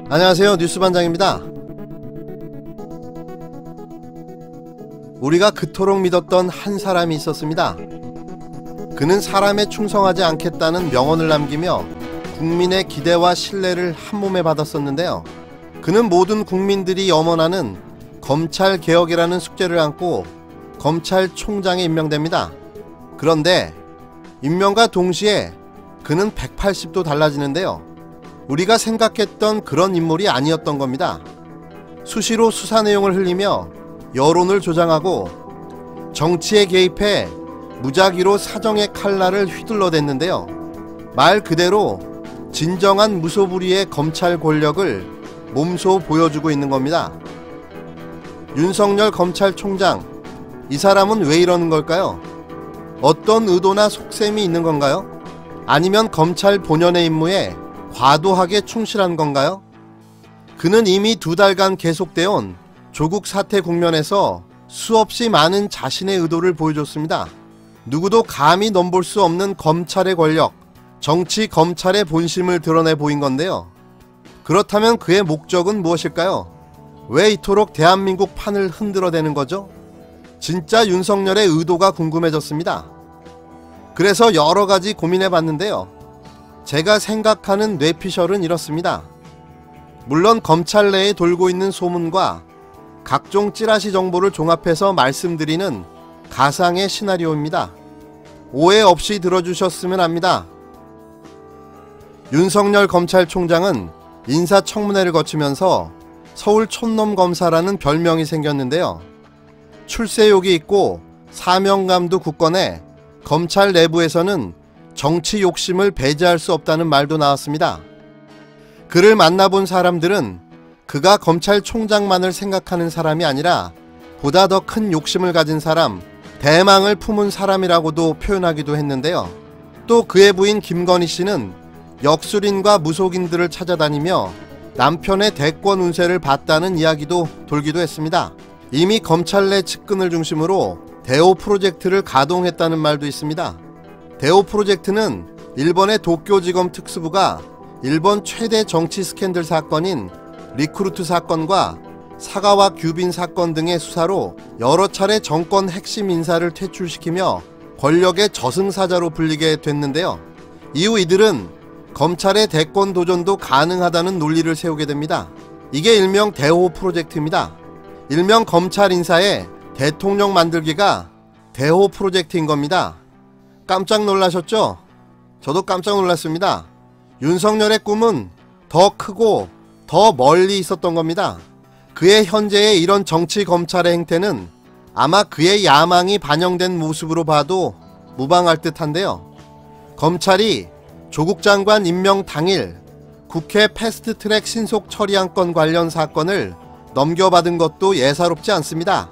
안녕하세요, 뉴스반장입니다. 우리가 그토록 믿었던 한 사람이 있었습니다. 그는 사람에 충성하지 않겠다는 명언을 남기며 국민의 기대와 신뢰를 한몸에 받았었는데요. 그는 모든 국민들이 염원하는 검찰개혁이라는 숙제를 안고 검찰총장에 임명됩니다. 그런데 임명과 동시에 그는 180도 달라지는데요. 우리가 생각했던 그런 인물이 아니었던 겁니다. 수시로 수사 내용을 흘리며 여론을 조장하고 정치에 개입해 무작위로 사정의 칼날을 휘둘러댔는데요. 말 그대로 진정한 무소불위의 검찰 권력을 몸소 보여주고 있는 겁니다. 윤석열 검찰총장, 이 사람은 왜 이러는 걸까요? 어떤 의도나 속셈이 있는 건가요? 아니면 검찰 본연의 임무에 과도하게 충실한 건가요? 그는 이미 2달간 계속되어 온 조국 사태 국면에서 수없이 많은 자신의 의도를 보여줬습니다. 누구도 감히 넘볼 수 없는 검찰의 권력, 정치 검찰의 본심을 드러내 보인 건데요. 그렇다면 그의 목적은 무엇일까요? 왜 이토록 대한민국 판을 흔들어대는 거죠? 진짜 윤석열의 의도가 궁금해졌습니다. 그래서 여러가지 고민해봤는데요. 제가 생각하는 뇌피셜은 이렇습니다. 물론 검찰 내에 돌고 있는 소문과 각종 찌라시 정보를 종합해서 말씀드리는 가상의 시나리오입니다. 오해 없이 들어주셨으면 합니다. 윤석열 검찰총장은 인사청문회를 거치면서 서울 촌놈검사라는 별명이 생겼는데요. 출세욕이 있고 사명감도 굳건해 검찰 내부에서는 정치 욕심을 배제할 수 없다는 말도 나왔습니다. 그를 만나본 사람들은 그가 검찰총장만을 생각하는 사람이 아니라 보다 더 큰 욕심을 가진 사람, 대망을 품은 사람이라고도 표현하기도 했는데요. 또 그의 부인 김건희 씨는 역술인과 무속인들을 찾아다니며 남편의 대권 운세를 봤다는 이야기도 돌기도 했습니다. 이미 검찰 내 측근을 중심으로 대오 프로젝트를 가동했다는 말도 있습니다. 대오 프로젝트는 일본의 도쿄지검 특수부가 일본 최대 정치 스캔들 사건인 리크루트 사건과 사가와 규빈 사건 등의 수사로 여러 차례 정권 핵심 인사를 퇴출시키며 권력의 저승사자로 불리게 됐는데요. 이후 이들은 검찰의 대권 도전도 가능하다는 논리를 세우게 됩니다. 이게 일명 대호 프로젝트입니다. 일명 검찰 인사의 대통령 만들기가 대호 프로젝트인 겁니다. 깜짝 놀라셨죠? 저도 깜짝 놀랐습니다. 윤석열의 꿈은 더 크고 더 멀리 있었던 겁니다. 그의 현재의 이런 정치 검찰의 행태는 아마 그의 야망이 반영된 모습으로 봐도 무방할 듯한데요. 검찰이 조국 장관 임명 당일 국회 패스트트랙 신속 처리안건 관련 사건을 넘겨받은 것도 예사롭지 않습니다.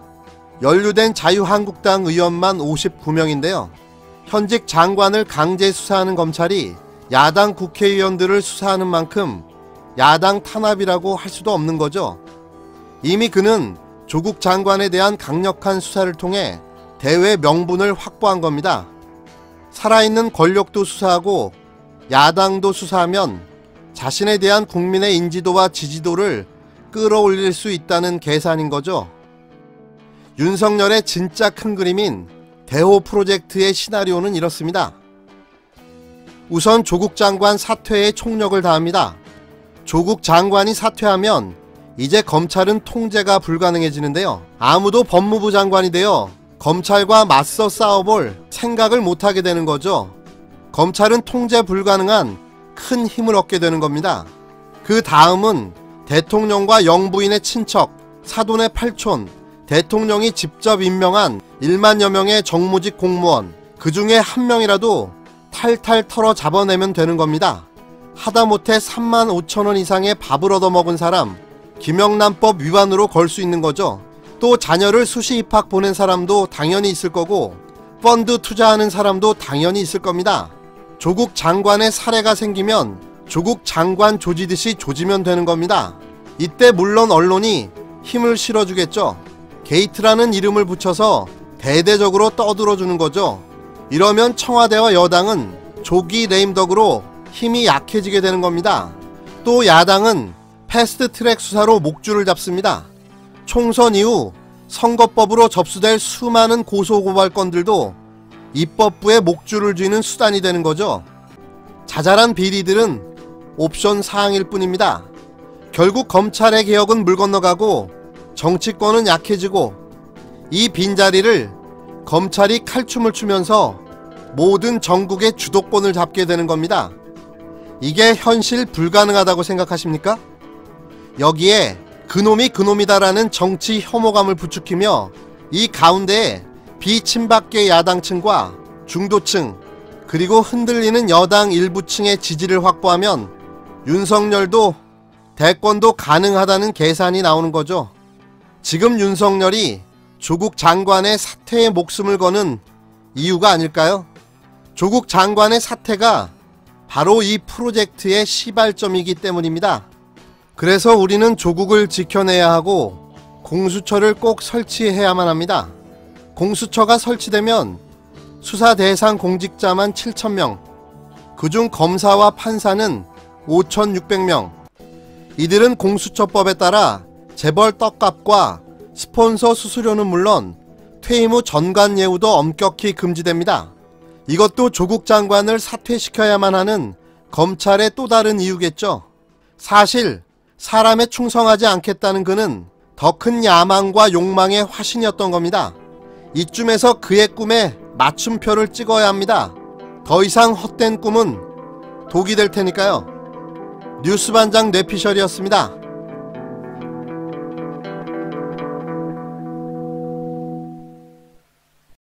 연루된 자유한국당 의원만 59명인데요. 현직 장관을 강제 수사하는 검찰이 야당 국회의원들을 수사하는 만큼 야당 탄압이라고 할 수도 없는 거죠. 이미 그는 조국 장관에 대한 강력한 수사를 통해 대외 명분을 확보한 겁니다. 살아있는 권력도 수사하고 야당도 수사하면 자신에 대한 국민의 인지도와 지지도를 끌어올릴 수 있다는 계산인 거죠. 윤석열의 진짜 큰 그림인 대호 프로젝트의 시나리오는 이렇습니다. 우선 조국 장관 사퇴에 총력을 다합니다. 조국 장관이 사퇴하면 이제 검찰은 통제가 불가능해지는데요. 아무도 법무부 장관이 되어 검찰과 맞서 싸워볼 생각을 못하게 되는 거죠. 검찰은 통제 불가능한 큰 힘을 얻게 되는 겁니다. 그 다음은 대통령과 영부인의 친척, 사돈의 팔촌, 대통령이 직접 임명한 1만여 명의 정무직 공무원, 그 중에 한 명이라도 탈탈 털어 잡아내면 되는 겁니다. 하다못해 3만 5천원 이상의 밥을 얻어먹은 사람, 김영란법 위반으로 걸 수 있는 거죠. 또 자녀를 수시 입학 보낸 사람도 당연히 있을 거고 펀드 투자하는 사람도 당연히 있을 겁니다. 조국 장관의 사례가 생기면 조국 장관 조지듯이 조지면 되는 겁니다. 이때 물론 언론이 힘을 실어주겠죠. 게이트라는 이름을 붙여서 대대적으로 떠들어주는 거죠. 이러면 청와대와 여당은 조기 레임덕으로 힘이 약해지게 되는 겁니다. 또 야당은 패스트트랙 수사로 목줄을 잡습니다. 총선 이후 선거법으로 접수될 수많은 고소고발건들도 입법부에 목줄을 쥐는 수단이 되는 거죠. 자잘한 비리들은 옵션 사항일 뿐입니다. 결국 검찰의 개혁은 물 건너가고 정치권은 약해지고 이 빈자리를 검찰이 칼춤을 추면서 모든 전국의 주도권을 잡게 되는 겁니다. 이게 현실 불가능하다고 생각하십니까? 여기에 그놈이 그놈이다라는 정치 혐오감을 부추기며 이 가운데에 비친박계 야당층과 중도층 그리고 흔들리는 여당 일부층의 지지를 확보하면 윤석열도 대권도 가능하다는 계산이 나오는 거죠. 지금 윤석열이 조국 장관의 사퇴에 목숨을 거는 이유가 아닐까요? 조국 장관의 사퇴가 바로 이 프로젝트의 시발점이기 때문입니다. 그래서 우리는 조국을 지켜내야 하고 공수처를 꼭 설치해야만 합니다. 공수처가 설치되면 수사 대상 공직자만 7,000명, 그중 검사와 판사는 5,600명. 이들은 공수처법에 따라 재벌 떡값과 스폰서 수수료는 물론 퇴임 후 전관 예우도 엄격히 금지됩니다. 이것도 조국 장관을 사퇴시켜야만 하는 검찰의 또 다른 이유겠죠. 사실 사람에 충성하지 않겠다는 그는 더 큰 야망과 욕망의 화신이었던 겁니다. 이쯤에서 그의 꿈에 맞춤표를 찍어야 합니다. 더 이상 헛된 꿈은 독이 될 테니까요. 뉴스반장 뇌피셜이었습니다.